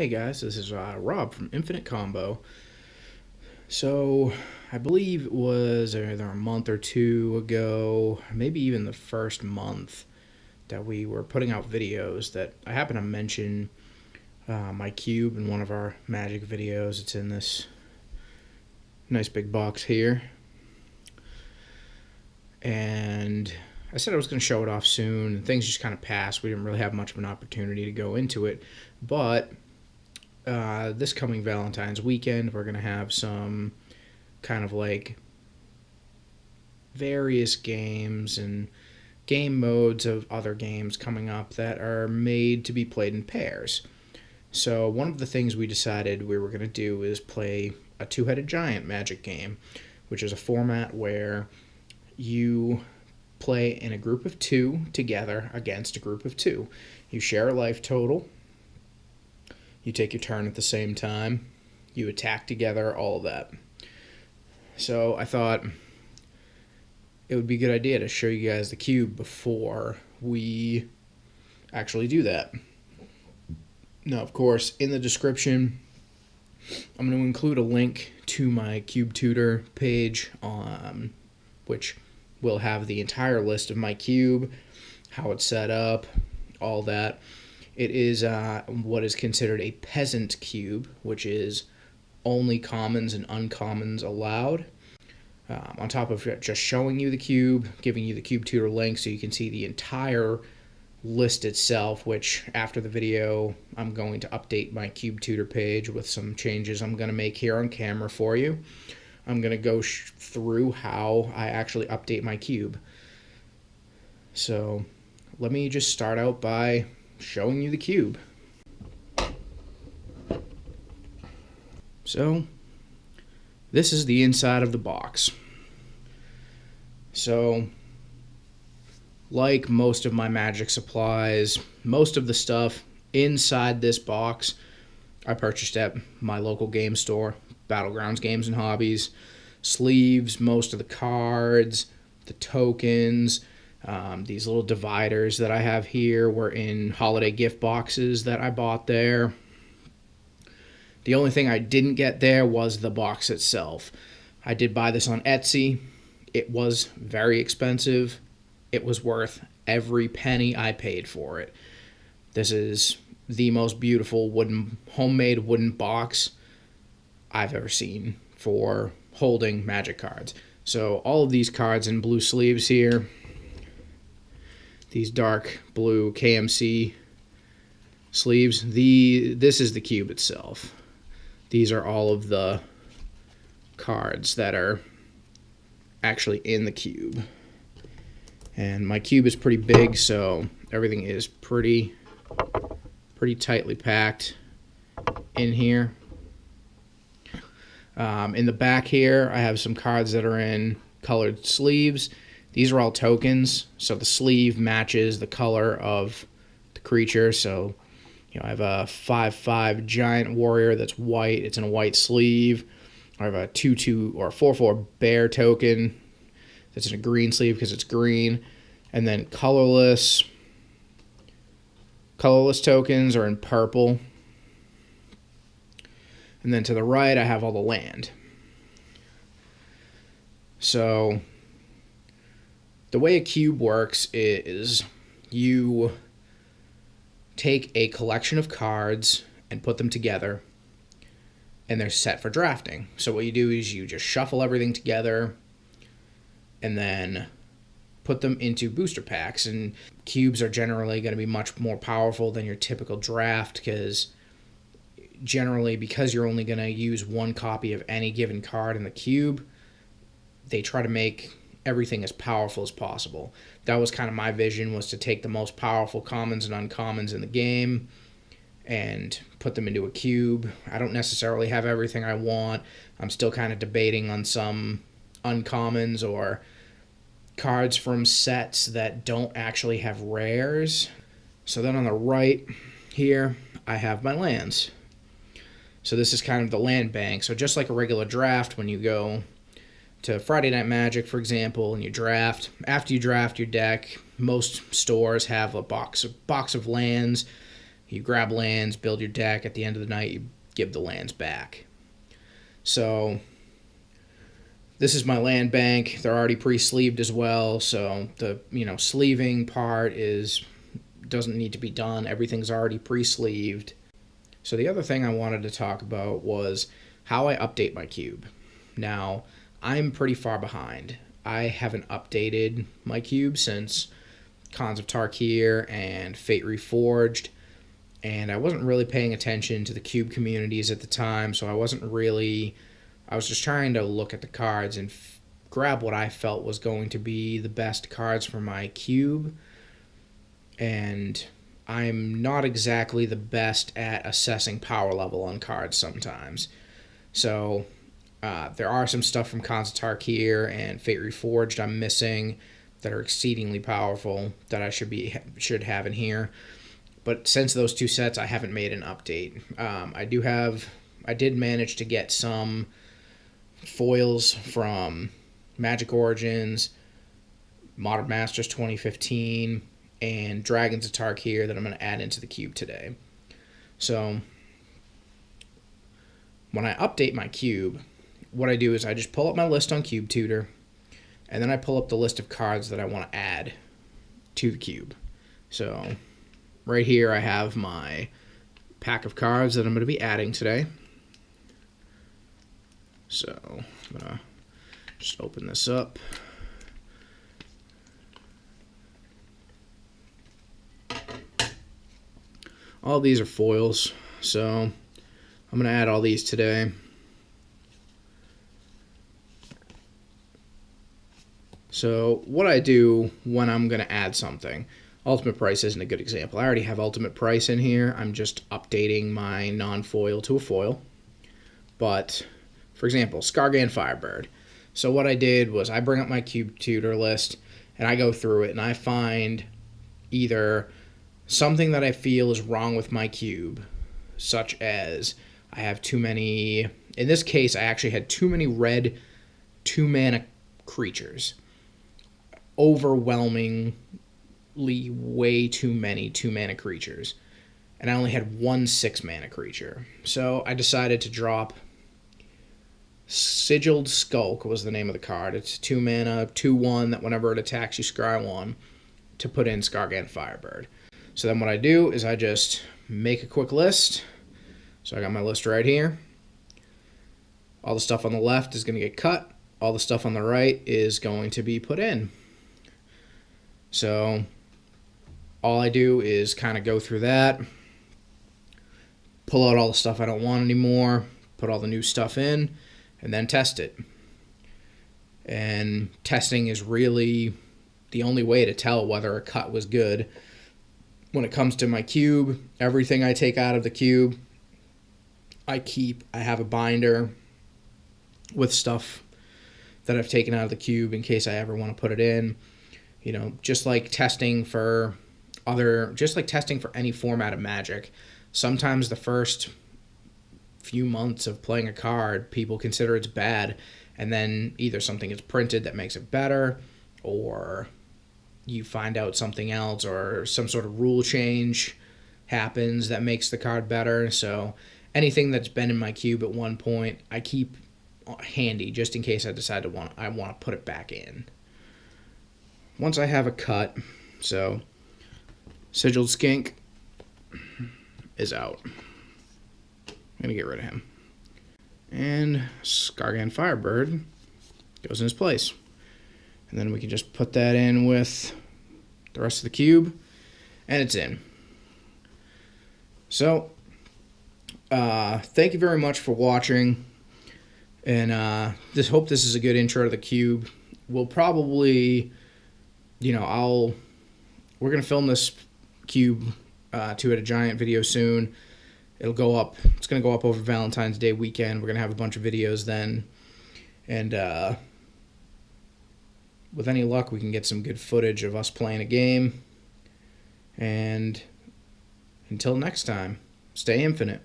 Hey guys, this is Rob from Infinite Combo. So, I believe it was either a month or two ago, maybe even the first month, that we were putting out videos that I happened to mention my cube in one of our magic videos. It's in this nice big box here. And I said I was going to show it off soon, and things just kind of passed. We didn't really have much of an opportunity to go into it, but this coming Valentine's weekend, we're going to have some kind of like various games and game modes of other games coming up that are made to be played in pairs. So one of the things we decided we were going to do is play a two-headed giant magic game, which is a format where you play in a group of two together against a group of two. You share a life total. You take your turn at the same time. You attack together, all of that. So I thought it would be a good idea to show you guys the cube before we actually do that. Now, of course, in the description, I'm going to include a link to my Cube Tutor page, which will have the entire list of my cube, how it's set up, all that. It is what is considered a Peasant cube, which is only commons and uncommons allowed. On top of just showing you the cube, giving you the Cube Tutor link so you can see the entire list itself, which after the video I'm going to update my Cube Tutor page with some changes I'm going to make here on camera for you. I'm going to go through how I actually update my cube. So let me just start out by showing you the cube. So this is the inside of the box. So like most of my magic supplies, most of the stuff inside this box I purchased at my local game store, Battlegrounds Games and Hobbies. Sleeves, most of the cards, the tokens, these little dividers that I have here were in holiday gift boxes that I bought there. The only thing I didn't get there was the box itself. I did buy this on Etsy. It was very expensive. It was worth every penny I paid for it. This is the most beautiful homemade wooden box I've ever seen for holding magic cards. So all of these cards in blue sleeves here, these dark blue KMC sleeves, this is the cube itself. These are all of the cards that are actually in the cube. And my cube is pretty big, so everything is pretty tightly packed in here. In the back here, I have some cards that are in colored sleeves. These are all tokens, so the sleeve matches the color of the creature. So, I have a 5/5 giant warrior that's white. It's in a white sleeve. I have a 2/2 or 4/4 bear token that's in a green sleeve because it's green. And then colorless tokens are in purple. And then to the right, I have all the land. So the way a cube works is you take a collection of cards and put them together, and they're set for drafting. So what you do is you just shuffle everything together and then put them into booster packs. And cubes are generally going to be much more powerful than your typical draft because you're only going to use one copy of any given card in the cube, they try to make everything as powerful as possible. That was kind of my vision, was to take the most powerful commons and uncommons in the game and put them into a cube. I don't necessarily have everything I want. I'm still kind of debating on some uncommons or cards from sets that don't actually have rares. So then on the right here, I have my lands. So this is kind of the land bank. So just like a regular draft, when you go to Friday Night Magic, for example, and you draft, after you draft your deck, most stores have a box of lands. You grab lands, build your deck. At the end of the night, you give the lands back. So this is my land bank. They're already pre-sleeved as well, so the sleeving part doesn't need to be done. Everything's already pre-sleeved. So the other thing I wanted to talk about was how I update my cube. Now, I'm pretty far behind. I haven't updated my cube since Khans of Tarkir and Fate Reforged, and I wasn't really paying attention to the cube communities at the time, so I was just trying to look at the cards and grab what I felt was going to be the best cards for my cube. And I'm not exactly the best at assessing power level on cards sometimes. So there are some stuff from Khans of Tarkir and Fate Reforged I'm missing that are exceedingly powerful that I should have in here. But since those two sets, I haven't made an update. I did manage to get some foils from Magic Origins, Modern Masters 2015, and Dragons of Tarkir that I'm going to add into the cube today. So when I update my cube, what I do is I just pull up my list on Cube Tutor, and then I pull up the list of cards that I want to add to the cube. So right here I have my pack of cards that I'm going to be adding today. So I'm going to just open this up. All these are foils, so I'm going to add all these today. So what I do when I'm going to add something, Ultimate Price isn't a good example. I already have Ultimate Price in here. I'm just updating my non-foil to a foil. But, for example, Skargan Firebird. So what I did was I bring up my Cube Tutor list, and I go through it, and I find either something that I feel is wrong with my cube, such as I have too many. In this case, I actually had too many red 2-mana creatures. Overwhelmingly way too many 2-mana creatures. And I only had one 6-mana creature. So I decided to drop Sigiled Skulk was the name of the card. It's 2-mana, 2/1 that whenever it attacks you scry 1 to put in Skargan Firebird. So then what I do is I just make a quick list. So I got my list right here. All the stuff on the left is going to get cut. All the stuff on the right is going to be put in. So all I do is kind of go through that, pull out all the stuff I don't want anymore, put all the new stuff in, and then test it. And testing is really the only way to tell whether a cut was good. When it comes to my cube, everything I take out of the cube, I keep. I have a binder with stuff that I've taken out of the cube in case I ever want to put it in. Just like testing for any format of Magic. Sometimes the first few months of playing a card, people consider it's bad, and then either something is printed that makes it better, or you find out something else, or some sort of rule change happens that makes the card better. So anything that's been in my cube at one point, I keep handy just in case I decide I want to put it back in. Once I have a cut, so Sigiled Skink is out. I'm going to get rid of him. And Skargan Firebird goes in his place. And then we can just put that in with the rest of the cube, and it's in. So, thank you very much for watching, and hope this is a good intro to the cube. We'll probably, we're going to film this cube to a giant video soon. It'll go up. It's going to go up over Valentine's Day weekend. We're going to have a bunch of videos then, and with any luck, we can get some good footage of us playing a game. And until next time, stay infinite.